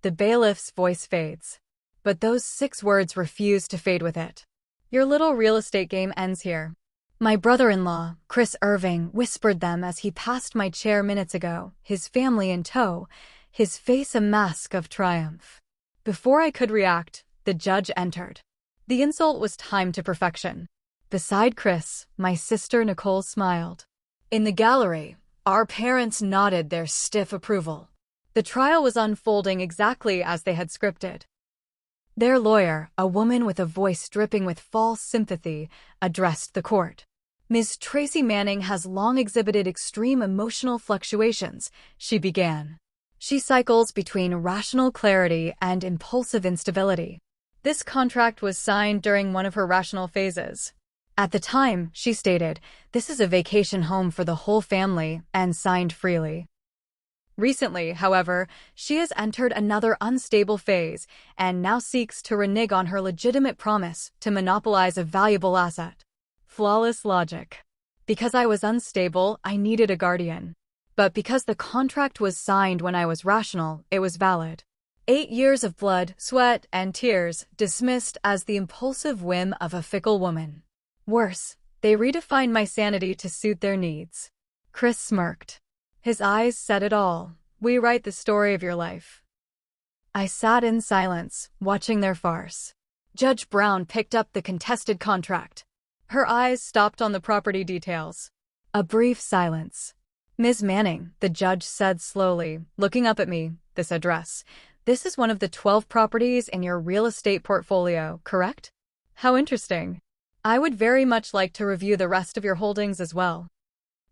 The bailiff's voice fades. But those 6 words refuse to fade with it. Your little real estate game ends here. My brother-in-law, Chris Irving, whispered them as he passed my chair minutes ago, his family in tow, his face a mask of triumph. Before I could react, the judge entered. The insult was timed to perfection. Beside Chris, my sister Nicole smiled. In the gallery, our parents nodded their stiff approval. The trial was unfolding exactly as they had scripted. Their lawyer, a woman with a voice dripping with false sympathy, addressed the court. Ms. Tracy Manning has long exhibited extreme emotional fluctuations, she began. She cycles between rational clarity and impulsive instability. This contract was signed during one of her rational phases. At the time, she stated, this is a vacation home for the whole family, and signed freely. Recently, however, she has entered another unstable phase and now seeks to renege on her legitimate promise to monopolize a valuable asset. Flawless logic. Because I was unstable, I needed a guardian. But because the contract was signed when I was rational, it was valid. 8 years of blood, sweat, and tears dismissed as the impulsive whim of a fickle woman. Worse, they redefined my sanity to suit their needs. Chris smirked. His eyes said it all. We write the story of your life. I sat in silence, watching their farce. Judge Brown picked up the contested contract. Her eyes stopped on the property details. A brief silence. Ms. Manning, the judge said slowly, looking up at me, this address. This is one of the 12 properties in your real estate portfolio, correct? How interesting. I would very much like to review the rest of your holdings as well.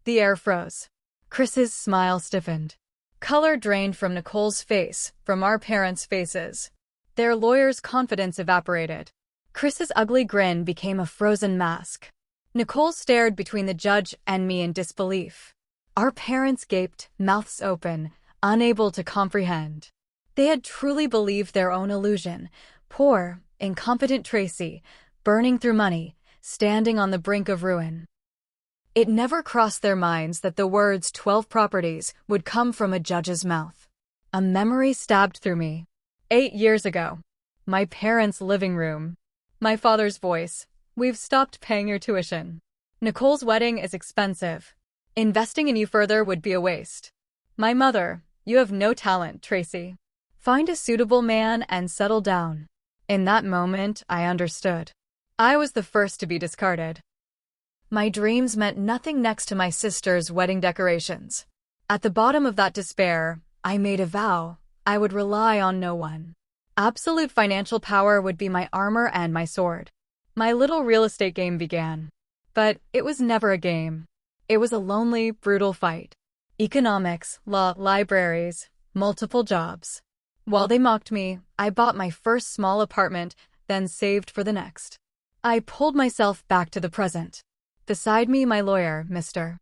The air froze. Chris's smile stiffened. Color drained from Nicole's face, from our parents' faces. Their lawyer's confidence evaporated. Chris's ugly grin became a frozen mask. Nicole stared between the judge and me in disbelief. Our parents gaped, mouths open, unable to comprehend. They had truly believed their own illusion. Poor, incompetent Tracy, burning through money, standing on the brink of ruin. It never crossed their minds that the words 12 properties would come from a judge's mouth. A memory stabbed through me. 8 years ago. My parents' living room. My father's voice. We've stopped paying your tuition. Nicole's wedding is expensive. Investing in you further would be a waste. My mother. You have no talent, Tracy. Find a suitable man and settle down. In that moment, I understood. I was the first to be discarded. My dreams meant nothing next to my sister's wedding decorations. At the bottom of that despair, I made a vow. I would rely on no one. Absolute financial power would be my armor and my sword. My little real estate game began. But it was never a game. It was a lonely, brutal fight. Economics, law, libraries, multiple jobs. While they mocked me, I bought my first small apartment, then saved for the next. I pulled myself back to the present. Beside me, my lawyer, Mr.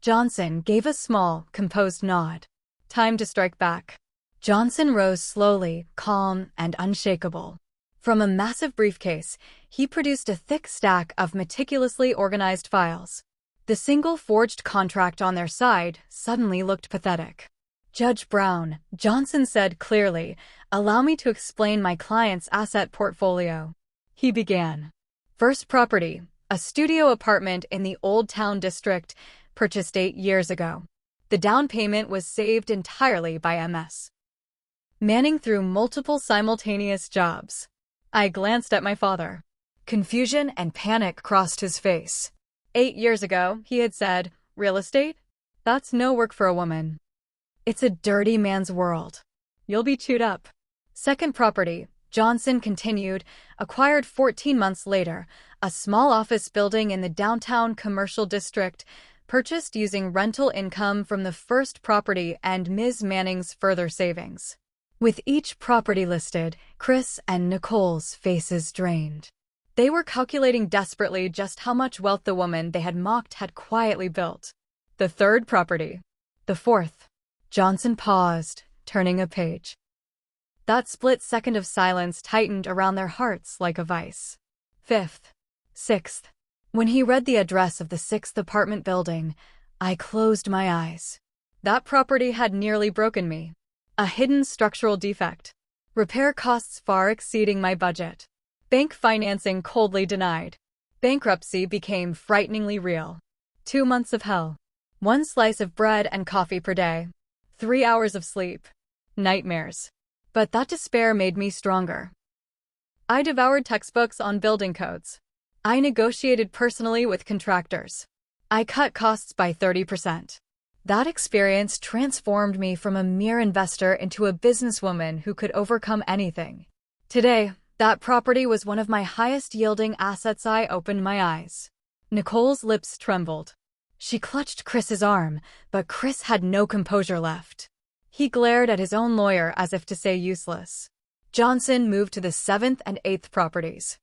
Johnson, gave a small, composed nod. Time to strike back. Johnson rose slowly, calm and unshakable. From a massive briefcase, he produced a thick stack of meticulously organized files. The single forged contract on their side suddenly looked pathetic. Judge Brown, Johnson said clearly, allow me to explain my client's asset portfolio. He began. First property. A studio apartment in the Old Town District, purchased 8 years ago. The down payment was saved entirely by Ms. Manning through multiple simultaneous jobs. I glanced at my father. Confusion and panic crossed his face. 8 years ago, he had said, real estate? That's no work for a woman. It's a dirty man's world. You'll be chewed up. Second property. Johnson continued, acquired 14 months later, a small office building in the downtown commercial district, purchased using rental income from the first property and Ms. Manning's further savings. With each property listed, Chris and Nicole's faces drained. They were calculating desperately just how much wealth the woman they had mocked had quietly built. The third property. The fourth. Johnson paused, turning a page. That split second of silence tightened around their hearts like a vice. Fifth. Sixth. When he read the address of the 6th apartment building, I closed my eyes. That property had nearly broken me. A hidden structural defect. Repair costs far exceeding my budget. Bank financing coldly denied. Bankruptcy became frighteningly real. 2 months of hell. 1 slice of bread and coffee per day. 3 hours of sleep. Nightmares. But that despair made me stronger. I devoured textbooks on building codes. I negotiated personally with contractors. I cut costs by 30%. That experience transformed me from a mere investor into a businesswoman who could overcome anything. Today, that property was one of my highest-yielding assets. I opened my eyes. Nicole's lips trembled. She clutched Chris's arm, but Chris had no composure left. He glared at his own lawyer as if to say useless. Johnson moved to the 7th and 8th properties.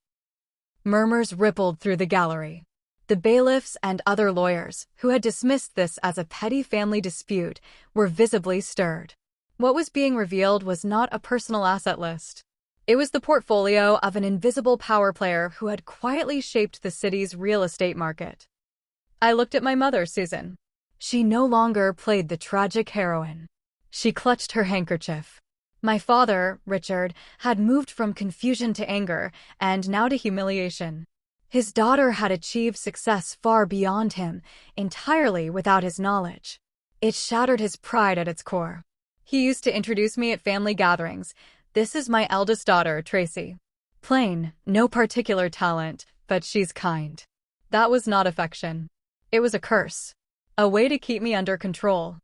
Murmurs rippled through the gallery. The bailiffs and other lawyers, who had dismissed this as a petty family dispute, were visibly stirred. What was being revealed was not a personal asset list. It was the portfolio of an invisible power player who had quietly shaped the city's real estate market. I looked at my mother, Susan. She no longer played the tragic heroine. She clutched her handkerchief. My father, Richard, had moved from confusion to anger, and now to humiliation. His daughter had achieved success far beyond him, entirely without his knowledge. It shattered his pride at its core. He used to introduce me at family gatherings. This is my eldest daughter, Tracy. Plain, no particular talent, but she's kind. That was not affection. It was a curse. A way to keep me under control.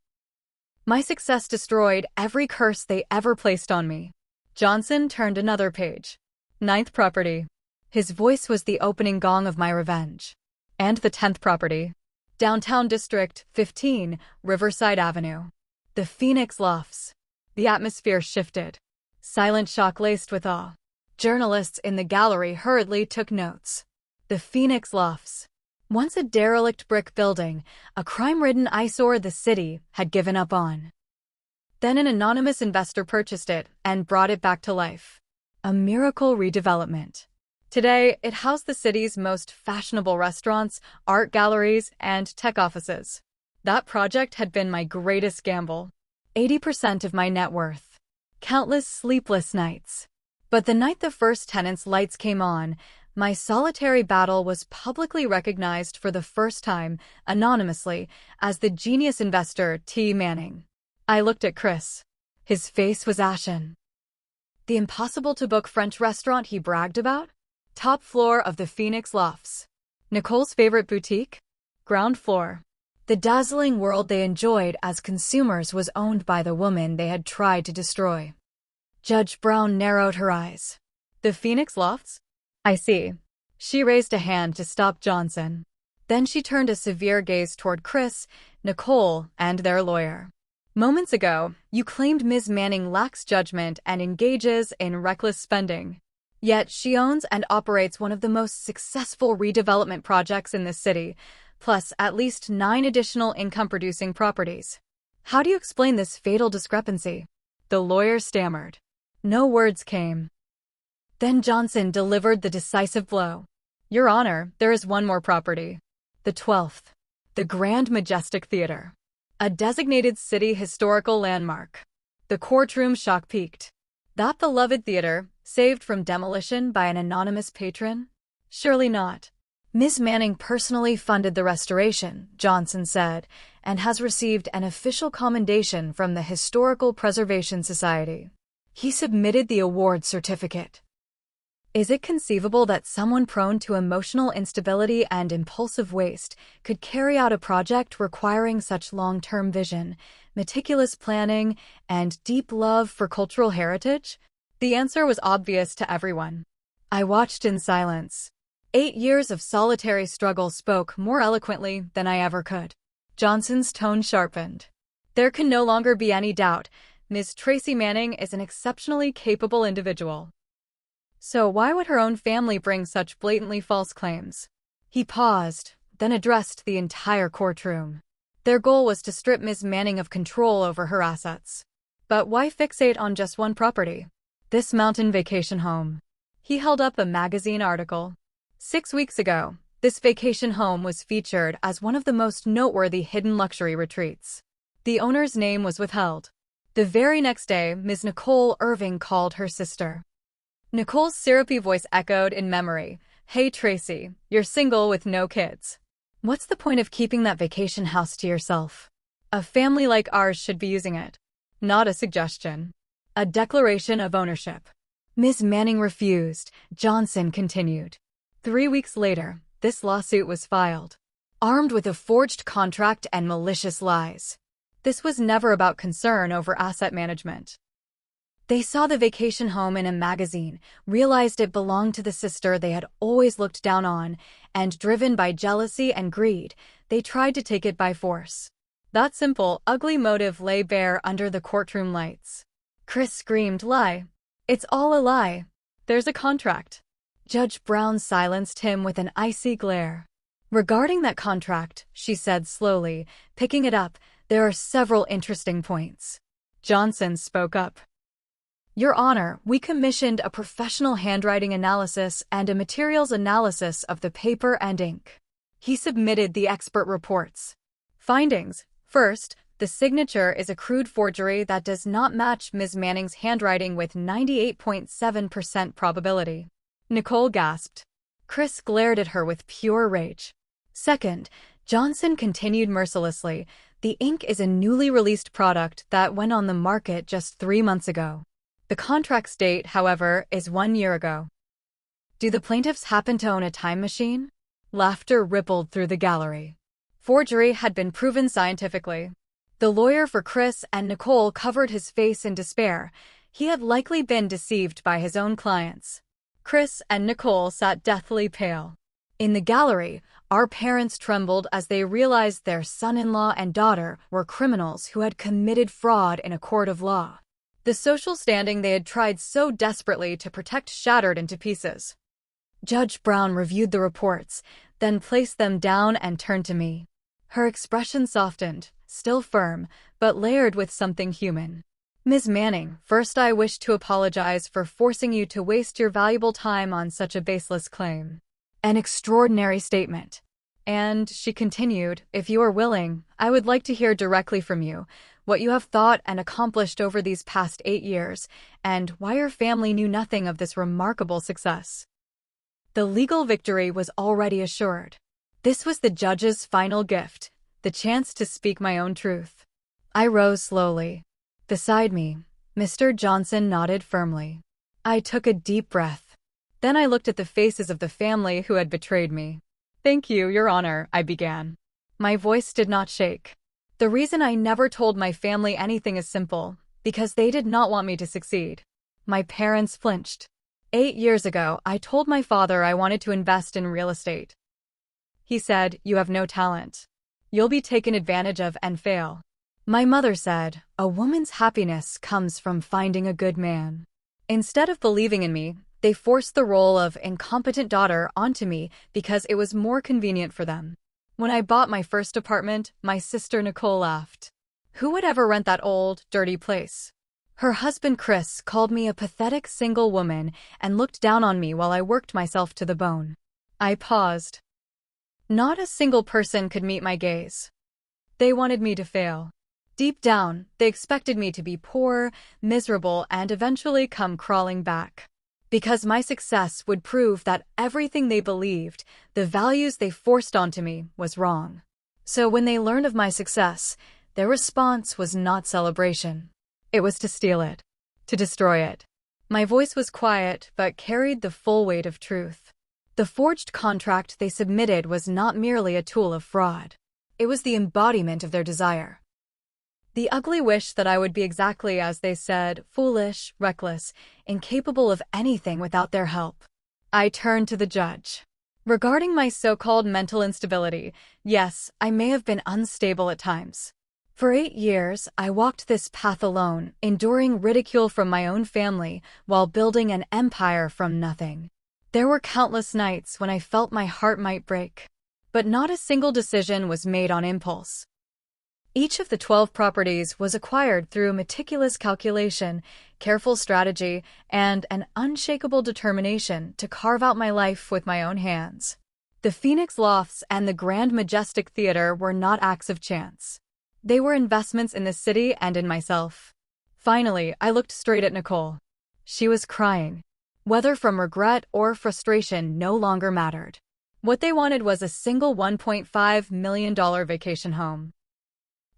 My success destroyed every curse they ever placed on me. Johnson turned another page. 9th property. His voice was the opening gong of my revenge. And the 10th property. Downtown District, 15, Riverside Avenue. The Phoenix Lofts. The atmosphere shifted. Silent shock laced with awe. Journalists in the gallery hurriedly took notes. The Phoenix Lofts. Once a derelict brick building, a crime-ridden eyesore the city had given up on. Then an anonymous investor purchased it and brought it back to life. A miracle redevelopment. Today, it housed the city's most fashionable restaurants, art galleries, and tech offices. That project had been my greatest gamble. 80% of my net worth. Countless sleepless nights. But the night the first tenant's lights came on, my solitary battle was publicly recognized for the first time, anonymously, as the genius investor T. Manning. I looked at Chris. His face was ashen. The impossible-to-book French restaurant he bragged about? Top floor of the Phoenix Lofts. Nicole's favorite boutique? Ground floor. The dazzling world they enjoyed as consumers was owned by the woman they had tried to destroy. Judge Brown narrowed her eyes. The Phoenix Lofts? I see. She raised a hand to stop Johnson. Then she turned a severe gaze toward Chris, Nicole, and their lawyer. Moments ago, you claimed Ms. Manning lacks judgment and engages in reckless spending. Yet she owns and operates one of the most successful redevelopment projects in this city, plus at least 9 additional income-producing properties. How do you explain this fatal discrepancy? The lawyer stammered. No words came. Then Johnson delivered the decisive blow. Your Honor, there is one more property. The 12th. The Grand Majestic Theater. A designated city historical landmark. The courtroom shock peaked. That beloved theater, saved from demolition by an anonymous patron? Surely not. Ms. Manning personally funded the restoration, Johnson said, and has received an official commendation from the Historical Preservation Society. He submitted the award certificate. Is it conceivable that someone prone to emotional instability and impulsive waste could carry out a project requiring such long-term vision, meticulous planning, and deep love for cultural heritage? The answer was obvious to everyone. I watched in silence. 8 years of solitary struggle spoke more eloquently than I ever could. Johnson's tone sharpened. There can no longer be any doubt. Ms. Tracy Manning is an exceptionally capable individual. So why would her own family bring such blatantly false claims? He paused, then addressed the entire courtroom. Their goal was to strip Ms. Manning of control over her assets. But why fixate on just one property? This mountain vacation home. He held up a magazine article. 6 weeks ago, this vacation home was featured as one of the most noteworthy hidden luxury retreats. The owner's name was withheld. The very next day, Ms. Nicole Irving called her sister. Nicole's syrupy voice echoed in memory. "Hey Tracy, you're single with no kids. What's the point of keeping that vacation house to yourself? A family like ours should be using it." Not a suggestion. A declaration of ownership. Ms. Manning refused. Johnson continued. 3 weeks later, this lawsuit was filed. Armed with a forged contract and malicious lies. This was never about concern over asset management. They saw the vacation home in a magazine, realized it belonged to the sister they had always looked down on, and driven by jealousy and greed, they tried to take it by force. That simple, ugly motive lay bare under the courtroom lights. Chris screamed, "Lie. It's all a lie. There's a contract." Judge Brown silenced him with an icy glare. "Regarding that contract," she said slowly, picking it up, "there are several interesting points." Johnson spoke up. "Your Honor, we commissioned a professional handwriting analysis and a materials analysis of the paper and ink." He submitted the expert reports. Findings. First, the signature is a crude forgery that does not match Ms. Manning's handwriting with 98.7% probability. Nicole gasped. Chris glared at her with pure rage. Second, Johnson continued mercilessly, "The ink is a newly released product that went on the market just 3 months ago. The contract's date, however, is 1 year ago." Do the plaintiffs happen to own a time machine? Laughter rippled through the gallery. Forgery had been proven scientifically. The lawyer for Chris and Nicole covered his face in despair. He had likely been deceived by his own clients. Chris and Nicole sat deathly pale. In the gallery, our parents trembled as they realized their son-in-law and daughter were criminals who had committed fraud in a court of law. The social standing they had tried so desperately to protect shattered into pieces. Judge Brown reviewed the reports, then placed them down and turned to me. Her expression softened, still firm, but layered with something human. "Ms. Manning, first I wish to apologize for forcing you to waste your valuable time on such a baseless claim. An extraordinary statement. And," she continued, "if you are willing, I would like to hear directly from you what you have thought and accomplished over these past 8 years, and why your family knew nothing of this remarkable success." The legal victory was already assured. This was the judge's final gift, the chance to speak my own truth. I rose slowly. Beside me, Mr. Johnson nodded firmly. I took a deep breath. Then I looked at the faces of the family who had betrayed me. "Thank you, Your Honor," I began. My voice did not shake. The reason I never told my family anything is simple, because they did not want me to succeed. My parents flinched. 8 years ago, I told my father I wanted to invest in real estate. He said, "You have no talent. You'll be taken advantage of and fail." My mother said, "A woman's happiness comes from finding a good man." Instead of believing in me, they forced the role of incompetent daughter onto me because it was more convenient for them. When I bought my first apartment, my sister Nicole laughed. Who would ever rent that old, dirty place? Her husband Chris called me a pathetic single woman and looked down on me while I worked myself to the bone. I paused. Not a single person could meet my gaze. They wanted me to fail. Deep down, they expected me to be poor, miserable, and eventually come crawling back. Because my success would prove that everything they believed, the values they forced onto me, was wrong. So when they learned of my success, their response was not celebration. It was to steal it, to destroy it. My voice was quiet, but carried the full weight of truth. The forged contract they submitted was not merely a tool of fraud. It was the embodiment of their desire. The ugly wish that I would be exactly as they said, foolish, reckless, incapable of anything without their help. I turned to the judge. Regarding my so-called mental instability, yes, I may have been unstable at times. For 8 years, I walked this path alone, enduring ridicule from my own family while building an empire from nothing. There were countless nights when I felt my heart might break. But not a single decision was made on impulse. Each of the 12 properties was acquired through meticulous calculation, careful strategy, and an unshakable determination to carve out my life with my own hands. The Phoenix Lofts and the Grand Majestic Theater were not acts of chance. They were investments in the city and in myself. Finally, I looked straight at Nicole. She was crying. Whether from regret or frustration no longer mattered. What they wanted was a single $1.5 million vacation home.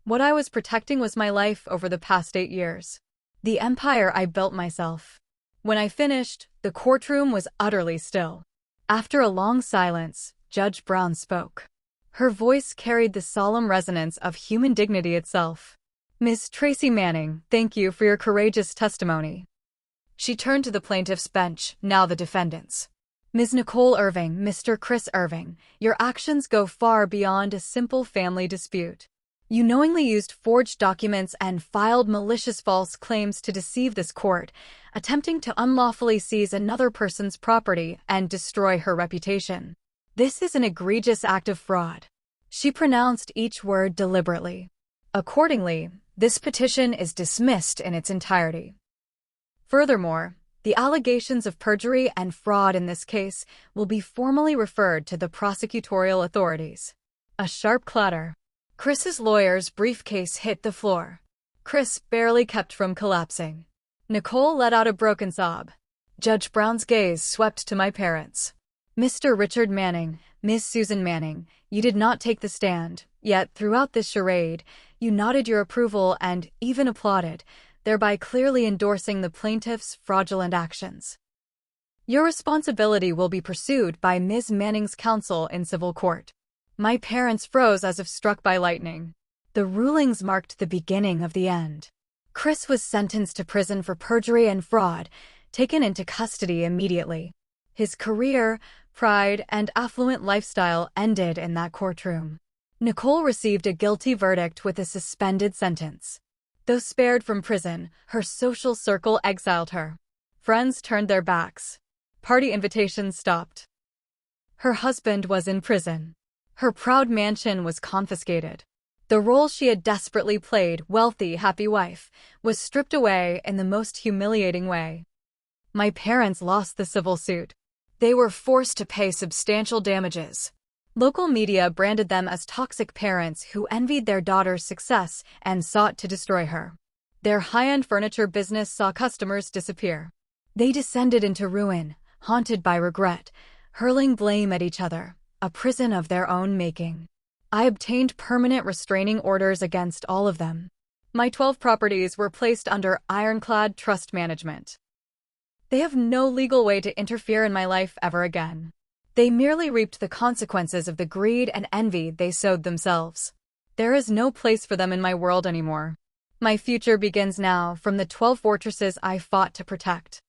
What I was protecting was my life over the past 8 years. The empire I built myself. When I finished, the courtroom was utterly still. After a long silence, Judge Brown spoke. Her voice carried the solemn resonance of human dignity itself. Miss Tracy Manning, thank you for your courageous testimony. She turned to the plaintiff's bench, now the defendants. Ms. Nicole Irving, Mr. Chris Irving, your actions go far beyond a simple family dispute. You knowingly used forged documents and filed malicious false claims to deceive this court, attempting to unlawfully seize another person's property and destroy her reputation. This is an egregious act of fraud. She pronounced each word deliberately. Accordingly, this petition is dismissed in its entirety. Furthermore, the allegations of perjury and fraud in this case will be formally referred to the prosecutorial authorities. A sharp clatter. Chris's lawyer's briefcase hit the floor. Chris barely kept from collapsing. Nicole let out a broken sob. Judge Brown's gaze swept to my parents. Mr. Richard Manning, Miss Susan Manning, you did not take the stand, yet throughout this charade, you nodded your approval and even applauded, thereby clearly endorsing the plaintiff's fraudulent actions. Your responsibility will be pursued by Ms. Manning's counsel in civil court. My parents froze as if struck by lightning. The rulings marked the beginning of the end. Chris was sentenced to prison for perjury and fraud, taken into custody immediately. His career, pride, and affluent lifestyle ended in that courtroom. Nicole received a guilty verdict with a suspended sentence. Though spared from prison, her social circle exiled her. Friends turned their backs. Party invitations stopped. Her husband was in prison. Her proud mansion was confiscated. The role she had desperately played, wealthy, happy wife, was stripped away in the most humiliating way. My parents lost the civil suit. They were forced to pay substantial damages. Local media branded them as toxic parents who envied their daughter's success and sought to destroy her. Their high-end furniture business saw customers disappear. They descended into ruin, haunted by regret, hurling blame at each other, a prison of their own making. I obtained permanent restraining orders against all of them. My 12 properties were placed under ironclad trust management. They have no legal way to interfere in my life ever again. They merely reaped the consequences of the greed and envy they sowed themselves. There is no place for them in my world anymore. My future begins now from the 12 fortresses I fought to protect.